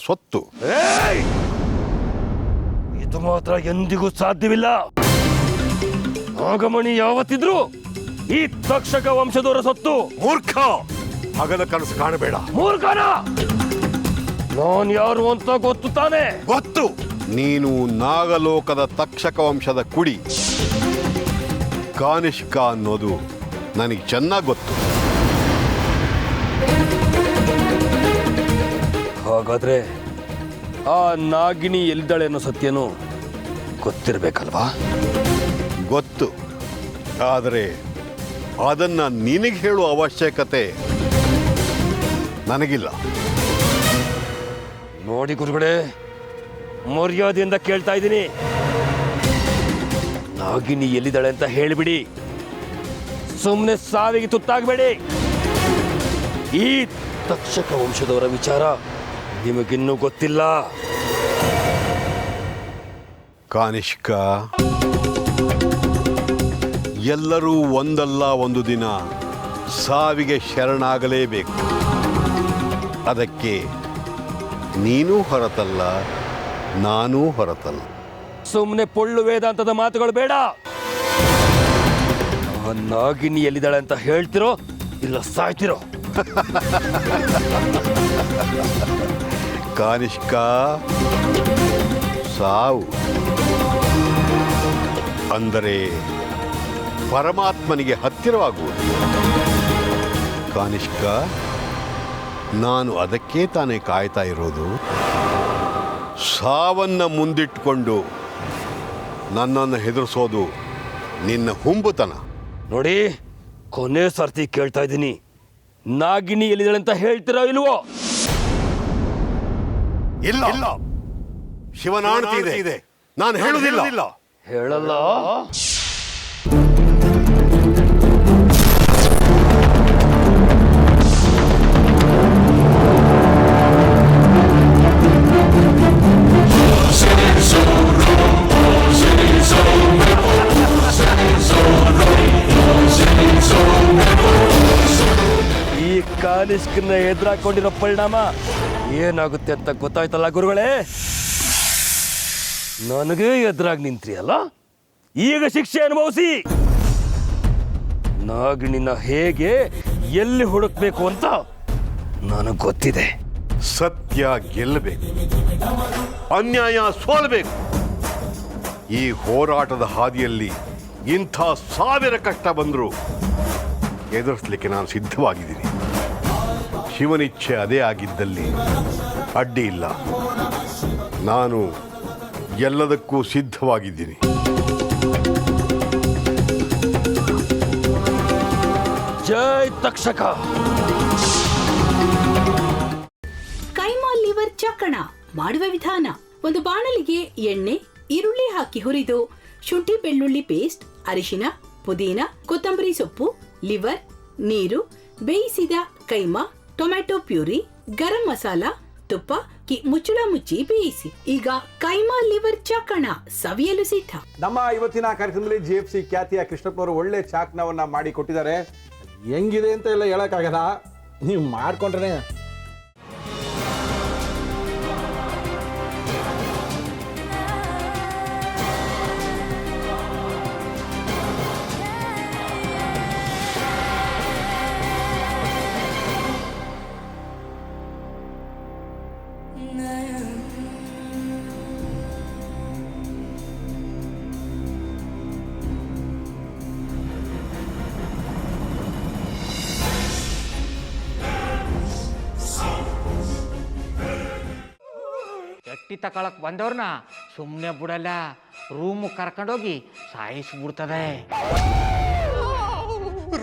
ಸ್ವತ್ತು. ಇದು ಮಾತ್ರ ಎಂದಿಗೂ ಸಾಧ್ಯವಿಲ್ಲ. ನಾಗಮಣಿ ಯಾವತ್ತಿದ್ರು ಈ ತಕ್ಷಕ ವಂಶದವರ ಸೊತ್ತು. ಮೂರ್ಖ, ಹಗಲ ಕನಸು ಕಾಣಬೇಡ. ಮೂರ್ಖನ ನಾನ್ ಯಾರು ಅಂತ ಗೊತ್ತು ತಾನೆ? ಗೊತ್ತು. ನೀನು ನಾಗಲೋಕದ ತಕ್ಷಕ ವಂಶದ ಕುಡಿ. ಕಾನಿಷ್ಕ ಅನ್ನೋದು ನನಗೆ ಚೆನ್ನಾಗಿ ಗೊತ್ತು. ಹಾಗಾದ್ರೆ ಆ ನಾಗಿನಿ ಎಲ್ಲಿದ್ದಾಳೆ ಅನ್ನೋ ಸತ್ಯನೂ ಗೊತ್ತಿರ್ಬೇಕಲ್ವಾ? ಗೊತ್ತು. ಆದರೆ ಅದನ್ನ ನಿನಗೆ ಹೇಳುವ ಅವಶ್ಯಕತೆ ನನಗಿಲ್ಲ. ನೋಡಿ ಗುರುಗಳೇ, ಮರ್ಯಾದೆಯಿಂದ ಕೇಳ್ತಾ ಇದ್ದೀನಿ, ನಾಗಿನಿ ಎಲ್ಲಿದ್ದಾಳೆ ಅಂತ ಹೇಳಿಬಿಡಿ. ಸುಮ್ಮನೆ ಸಾವಿಗೆ ತುತ್ತಾಗಬೇಡಿ. ಈ ತಕ್ಷಕ ವಂಶದವರ ವಿಚಾರ ನಿಮಗಿನ್ನೂ ಗೊತ್ತಿಲ್ಲ. ಕಾನಿಷ್ಕ, ಎಲ್ಲರೂ ಒಂದಲ್ಲ ಒಂದು ದಿನ ಸಾವಿಗೆ ಶರಣಾಗಲೇಬೇಕು. ಅದಕ್ಕೆ ನೀನೂ ಹೊರತಲ್ಲ, ನಾನೂ ಹೊರತಲ್ಲ. ಸುಮ್ಮನೆ ಪೊಳ್ಳು ವೇದಾಂತದ ಮಾತುಗಳು ಬೇಡ. ಆ ನಾಗಿನಿ ಎಲ್ಲಿದ್ದಾಳೆ ಅಂತ ಹೇಳ್ತಿರೋ ಇಲ್ಲ ಸಾಯ್ತಿರೋ? ಕಾನಿಷ್ಕ, ಸಾವು ಅಂದರೆ ಪರಮಾತ್ಮನಿಗೆ ಹತ್ತಿರವಾಗುವುದು. ಕಾನಿಷ್ಕ, ನಾನು ಅದಕ್ಕೆ ತಾನೇ ಕಾಯ್ತಾ ಇರೋದು. ಸಾವನ್ನ ಮುಂದಿಟ್ಟುಕೊಂಡು ನನ್ನನ್ನು ಹೆದರಿಸೋದು ನಿನ್ನ ಹುಂಬುತನ. ನೋಡಿ, ಕೊನೆ ಸರ್ತಿ ಕೇಳ್ತಾ ಇದ್ದೀನಿ, ನಾಗಿನಿ ಎಲ್ಲಿದ್ದಾಳೆ ಅಂತ ಹೇಳ್ತಿರೋ ಇಲ್ವೋ? ಇಲ್ಲ, ಶಿವನಾಣತಿ ಇದೆ, ನಾನು ಹೇಳುವುದಿಲ್ಲ. ಹೇಳಲ್ಲ? ಈ ಕಾನಿಷ್ಕನ್ನ ಎದುರಾಕೊಂಡಿರೋ ಪರಿಣಾಮ ಏನಾಗುತ್ತೆ ಅಂತ ಗೊತ್ತಾಯ್ತಲ್ಲ ಗುರುಗಳೇ? ನನಗೆ ಎದುರಾಗಿ ನಿಂತ್ರಿ ಅಲ್ಲ, ಈಗ ಶಿಕ್ಷೆ ಅನುಭವಿಸಿ. ನಾಗಿಣಿನ ಹೇಗೆ ಎಲ್ಲಿ ಹುಡುಕ್ಬೇಕು ಅಂತ ನನಗೆ ಗೊತ್ತಿದೆ. ಸತ್ಯ ಗೆಲ್ಲಬೇಕು, ಅನ್ಯಾಯ ಸೋಲ್ಬೇಕು. ಈ ಹೋರಾಟದ ಹಾದಿಯಲ್ಲಿ ಇಂಥ 1000 ಕಷ್ಟ ಬಂದರೂ ಎದುರಿಸಲಿಕ್ಕೆ ನಾನು ಸಿದ್ಧವಾಗಿದ್ದೀನಿ. ಶಿವನಿಚ್ಛೆ ಅದೇ ಆಗಿದ್ದಲ್ಲಿ ಅಡ್ಡಿ ಇಲ್ಲ. ನಾನು ಎಲ್ಲದಕ್ಕೂ ಸಿದ್ಧವಾಗಿದ್ದೀನಿ. ಜೈ ತಕ್ಷಕ. ಕೈಮಾ ಲಿವರ್ ಚಕ್ಕಣ ಮಾಡುವ ವಿಧಾನ: ಒಂದು ಬಾಣಲಿಗೆ ಎಣ್ಣೆ, ಈರುಳ್ಳಿ ಹಾಕಿ ಹುರಿದು ಶುಂಠಿ ಬೆಳ್ಳುಳ್ಳಿ ಪೇಸ್ಟ್, ಅರಿಶಿನ, ಪುದೀನ, ಕೊತ್ತಂಬರಿ ಸೊಪ್ಪು, ಲಿವರ್, ನೀರು, ಬೇಯಿಸಿದ ಕೈಮಾ, ಟೊಮ್ಯಾಟೊ ಪ್ಯೂರಿ, ಗರಂ ಮಸಾಲ, ತುಪ್ಪ ಮುಚ್ಚಳ ಮುಚ್ಚಿ ಬೇಯಿಸಿ. ಈಗ ಕೈಮಾ ಲಿವರ್ ಚಾಕಣ ಸವಿಯಲು ಸಿದ್ಧ. ನಮ್ಮ ಇವತ್ತಿನ ಕಾರ್ಯಕ್ರಮದಲ್ಲಿ GFC ಖ್ಯಾತಿಯ ಕೃಷ್ಣಪ್ಪನವರು ಒಳ್ಳೆ ಚಾಕ್ನವನ್ನ ಮಾಡಿ ಕೊಟ್ಟಿದ್ದಾರೆ. ಹೆಂಗಿದೆ ಅಂತ ಎಲ್ಲ ಹೇಳಕ್ಕಾಗಲ್ಲ, ನೀವು ಮಾಡ್ಕೊಂಡ್ರೆ. ಎಟ್ಟಿ ತಕೊಳಕ್ ಬಂದವ್ರನ್ನ ಸುಮ್ಮನೆ ಬಿಡಲ್ಲ, ರೂಮ್ ಕರ್ಕೊಂಡೋಗಿ ಸಾಯಿಸ್ಬಿಡ್ತದೆ.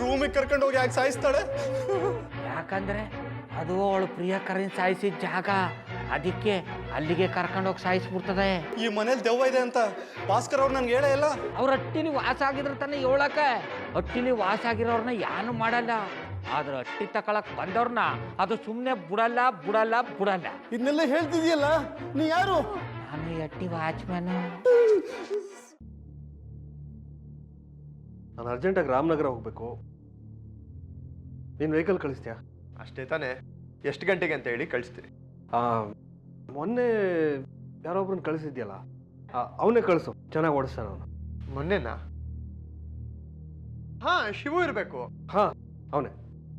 ರೂಮಿಗೆ ಕರ್ಕೊಂಡೋಗಿ ಯಾಕೆ ಸಾಯಿಸ್ತಾಳೆ? ಯಾಕಂದ್ರೆ ಅದು ಅವಳು ಪ್ರಿಯಕರನ್ ಸಾಯಿಸಿದ ಜಾಗ, ಅದಕ್ಕೆ ಅಲ್ಲಿಗೆ ಕರ್ಕೊಂಡೋಗಿ ಸಾಯಿಸ್ಬಿಡ್ತದೆ. ಈ ಮನೇಲಿ ದೆವ್ವ ಇದೆ ಅಂತ ಭಾಸ್ಕರ್ ಅವ್ರು ನನ್ಗೆ ಹೇಳೇ ಇಲ್ಲ. ಅವ್ರ ಹಟ್ಟಿಲಿ ವಾಸ ಆಗಿದ್ರ ತಾನೆ ಹೇಳಕ. ಹಟ್ಟಿಲಿ ವಾಸ ಆಗಿರೋರ್ನ ಯಾನು ಮಾಡಲ್ಲ, ಆದ್ರೆ ಹಟ್ಟಿ ತಕೊಳಕ್ ಬಂದವ್ರನ್ನ ಅದು ಸುಮ್ಮನೆ ಬಿಡಲ್ಲ ಬಿಡಲ್ಲ ಬಿಡಲ್ಲ. ಇದನ್ನೆಲ್ಲ ಹೇಳ್ತಿದ್ಯಲ್ಲ, ನೀ ಯಾರು? ನಾನು ಹಟ್ಟಿ ವಾಚ್ಮ್ಯಾನು. ನಾನು ಅರ್ಜೆಂಟಾಗಿ ರಾಮನಗರ ಹೋಗ್ಬೇಕು. ನೀನು ವೆಹಿಕಲ್ ಕಳಿಸ್ತೀಯಾ? ಅಷ್ಟೇ ತಾನೇ, ಎಷ್ಟು ಗಂಟೆಗೆ ಅಂತ ಹೇಳಿ ಕಳಿಸ್ತೀರಿ. ಮೊನ್ನೆ ಯಾರೊಬ್ರನ್ನ ಕಳಿಸಿದ್ಯಲ್ಲ ಅವನೇ ಕಳಿಸು, ಚೆನ್ನಾಗಿ ಓಡಿಸ್ತಾನ ಅವನು. ಮೊನ್ನೆನಾ? ಹಾ, ಶಿವು ಇರಬೇಕು. ಹಾ, ಅವನೇ.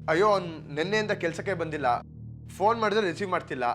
ಅಯ್ಯೋ, ಅವ್ನು ನಿನ್ನೆಯಿಂದ ಕೆಲಸಕ್ಕೆ ಬಂದಿಲ್ಲ. ಫೋನ್ ಮಾಡಿದ್ರೆ ರಿಸೀವ್ ಮಾಡ್ತಿಲ್ಲ.